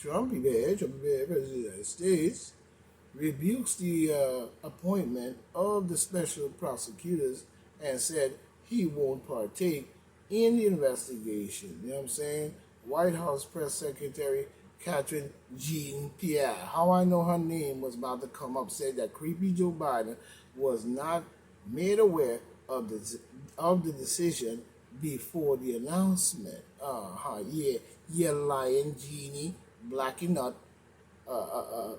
Trump Bear, President of the United States, rebukes the appointment of the special prosecutors and said he won't partake in the investigation. You know what I'm saying? White House Press Secretary Catherine Jean Pierre, how I know her name was about to come up, said that creepy Joe Biden was not made aware of the decision before the announcement. Yeah, you lying genie, blacky nut,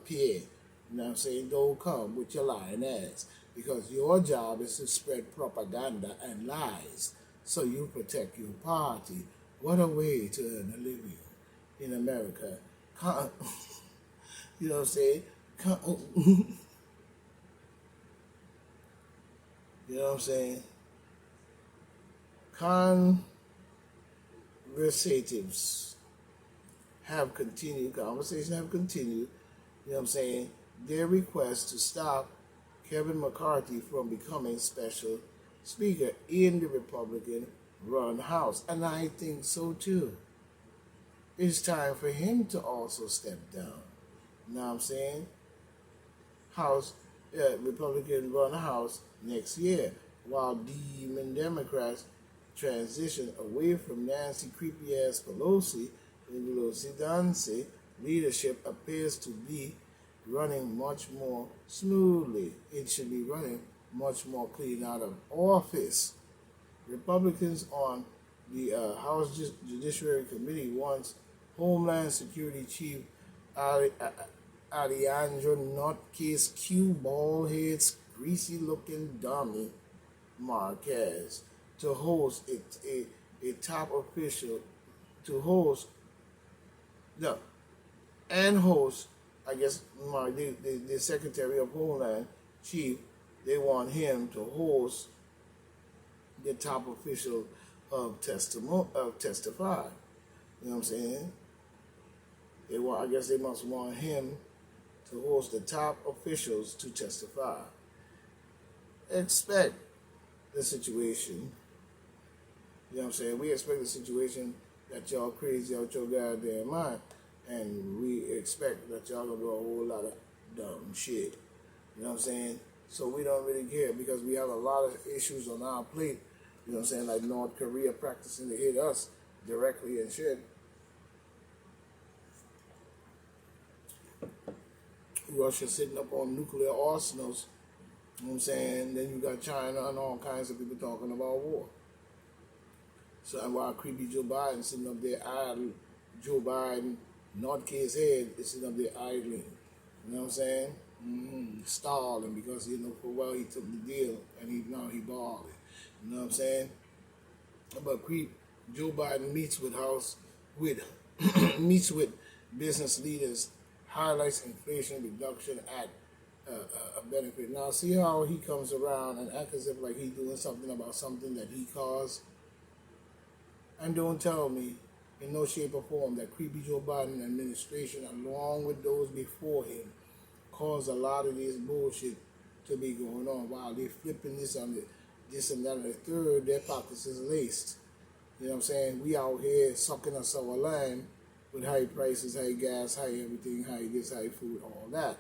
Pierre. You know what I'm saying? Don't come with your lying ass because your job is to spread propaganda and lies so you protect your party. What a way to earn a living in America. You know what I'm saying? You know what I'm saying? Conversatives conversations have continued, you know what I'm saying, their request to stop Kevin McCarthy from becoming special speaker in the Republican run House. And I think so too. It's time for him to also step down. You know what I'm saying? Republican run House next year, while demon Democrats transition away from Nancy creepy ass Pelosi and Pelosi Dancy leadership appears to be running much more smoothly. It should be running much more clean out of office. Republicans on the House Judiciary Committee wants Homeland Security Chief Alejandro Nutcase Q Ballhead's greasy looking dummy Marquez to host a top official to host no and host I guess the Secretary of Homeland Chief, they want him to host the top official of testify. You know what I'm saying? I guess they must want him to host the top officials to testify. Expect the situation. You know what I'm saying? We expect the situation that y'all crazy out your goddamn mind. And we expect that y'all gonna do a whole lot of dumb shit. You know what I'm saying? So we don't really care because we have a lot of issues on our plate. You know what I'm saying? Like North Korea practicing to hit us directly and shit. Russia sitting up on nuclear arsenals. You know what I'm saying? Then you got China and all kinds of people talking about war. So while creepy Joe Biden sitting up there idle, Joe Biden, Nutcase head is sitting up there idling. You know what I'm saying? Stalling because you know for a while he took the deal and now he balling. You know what I'm saying? But Joe Biden meets with business leaders, highlights Inflation Reduction Act a benefit. Now see how he comes around and acts as if like he's doing something about something that he caused. And don't tell me in no shape or form that creepy Joe Biden administration, along with those before him, caused a lot of this bullshit to be going on. While they flipping this and that and the third, their pockets is laced. You know what I'm saying? We out here sucking us our lime with high prices, high gas, high everything, high this, high food, all that.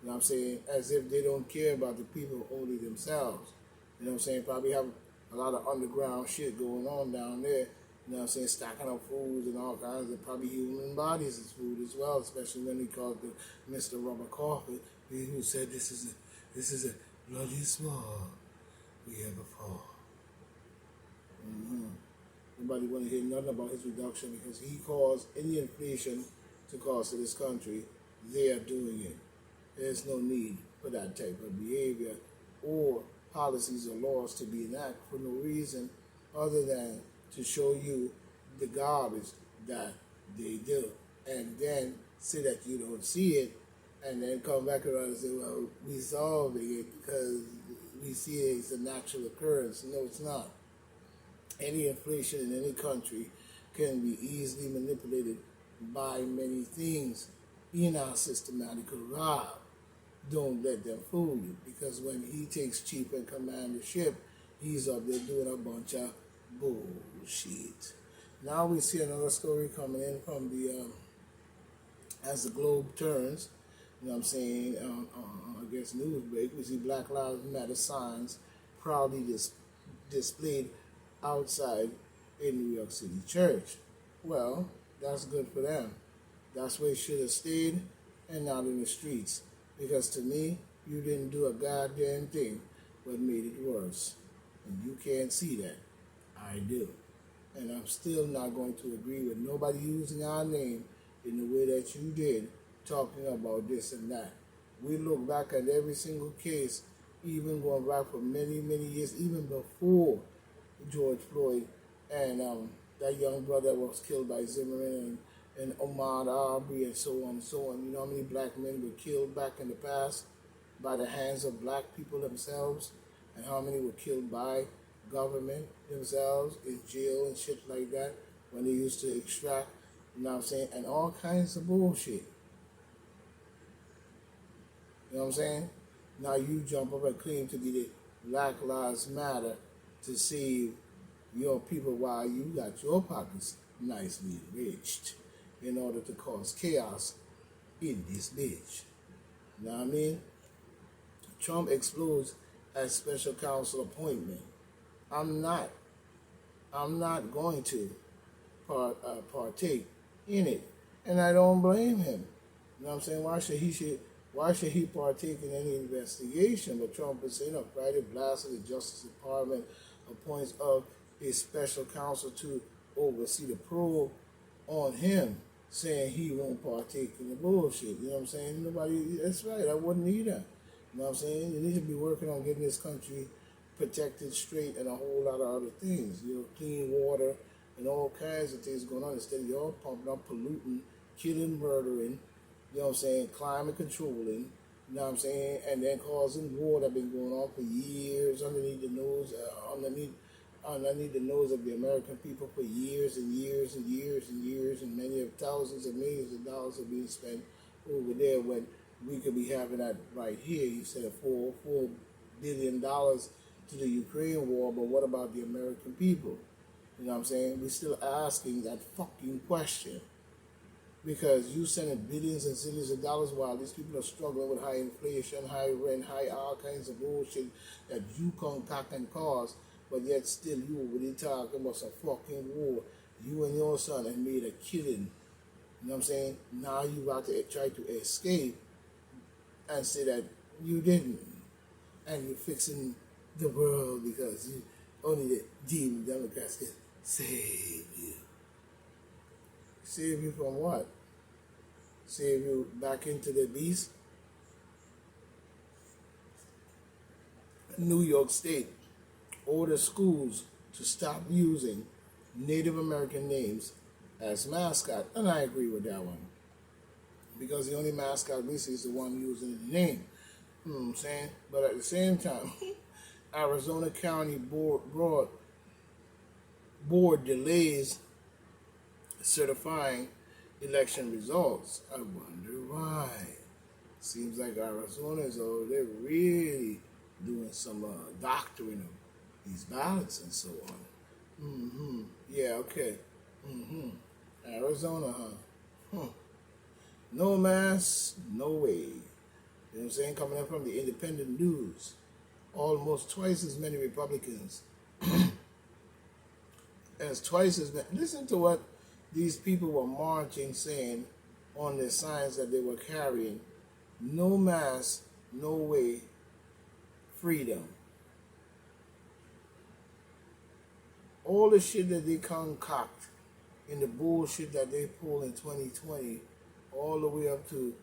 You know what I'm saying? As if they don't care about the people, only themselves. You know what I'm saying? Probably have a lot of underground shit going on down there. You know what I'm saying? Stacking up foods and all kinds of probably human bodies as food as well, especially when he called the Mr. Rubber Coffee, who said this is a bloody swamp we ever fall. Nobody want to hear nothing about his reduction because he caused any inflation to cost to this country. They are doing it. There's no need for that type of behavior or policies or laws to be enacted for no reason other than to show you the garbage that they do. And then say that you don't see it and then come back around and say, well, we solving it because we see it's a natural occurrence. No, it's not. Any inflation in any country can be easily manipulated by many things in our systematical rob. Don't let them fool you because when he takes chief and command the ship, he's up there doing a bunch of bullshit. Now we see another story coming in from the as the globe turns, you know what I'm saying, I guess news break, we see Black Lives Matter signs proudly displayed outside a New York City church. Well, that's good for them. That's where it should have stayed and not in the streets. Because to me, you didn't do a goddamn thing but made it worse. And you can't see that. I do. And I'm still not going to agree with nobody using our name in the way that you did, talking about this and that. We look back at every single case, even going back for many, many years, even before George Floyd and that young brother was killed by Zimmerman and Ahmaud Arbery and so on and so on. You know how many black men were killed back in the past by the hands of black people themselves, and how many were killed by government themselves in jail and shit like that when they used to extract, you know what I'm saying, and all kinds of bullshit. You know what I'm saying? Now you jump up and claim to be the Black Lives Matter to save your people while you got your pockets nicely enriched in order to cause chaos in this bitch. You know what I mean? Trump explodes at special counsel appointment. I'm not going to partake in it, and I don't blame him. You know what I'm saying? Why should he partake in any investigation? But Trump is saying a Friday blast of the Justice Department appoints a special counsel to oversee the probe on him, saying he won't partake in the bullshit. You know what I'm saying? Nobody. That's right. I wouldn't either. You know what I'm saying? You need to be working on getting this country protected, straight, and a whole lot of other things. You know, clean water and all kinds of things going on. Instead of y'all pumping up, polluting, killing, murdering, you know what I'm saying, climate controlling, you know what I'm saying, and then causing war that been going on for years underneath the nose, underneath the nose of the American people for years and years and years and years, and many of thousands of millions of dollars are being spent over there when we could be having that right here. You said $4 billion to the Ukraine war, but what about the American people? You know what I'm saying? We're still asking that fucking question. Because you sending billions and zillions of dollars while these people are struggling with high inflation, high rent, high all kinds of bullshit that you concoct and cause, but yet still you over there talking about some fucking war. You and your son have made a killing. You know what I'm saying? Now you about to try to escape and say that you didn't. And you're fixing the world because you only the demon Democrats can save you. Save you from what? Save you back into the beast? New York State orders schools to stop using Native American names as mascot. And I agree with that one. Because the only mascot we see is the one using the name. You know what I'm saying? But at the same time, Arizona County Board delays certifying election results. I wonder why. Seems like Arizona is over there really doing some doctoring of these ballots and so on. Yeah, okay. Arizona, huh? No mask, no way. You know what I'm saying? Coming up from the Independent News. Almost twice as many Republicans as twice as many. Listen to what these people were marching, saying on the signs that they were carrying. No mask, no way, freedom. All the shit that they concoct in the bullshit that they pull in 2020, all the way up to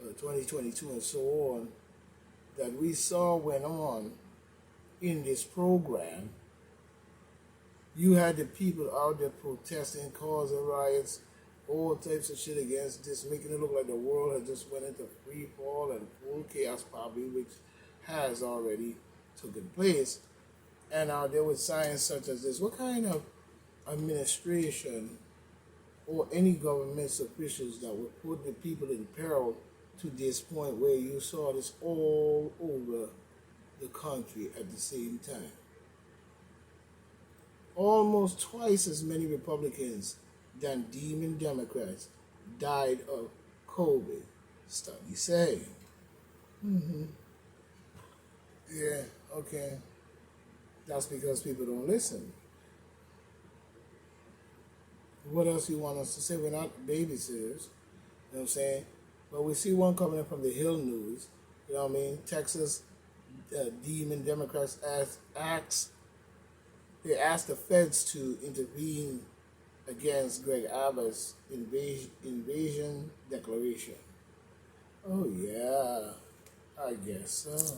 2022 and so on, that we saw went on in this program. You had the people out there protesting, causing riots, all types of shit against this, making it look like the world had just went into free fall and full chaos probably, which has already taken place. And there was signs such as this. What kind of administration or any government's officials that would put the people in peril to this point where you saw this all over the country at the same time? Almost twice as many Republicans than demon Democrats died of COVID. Studies say. Yeah, okay. That's because people don't listen. What else you want us to say? We're not babysitters. You know what I'm saying? But we see one coming in from the Hill News. You know what I mean? Texas demon Democrats they asked the feds to intervene against Greg Abbott's invasion declaration. Oh yeah, I guess so.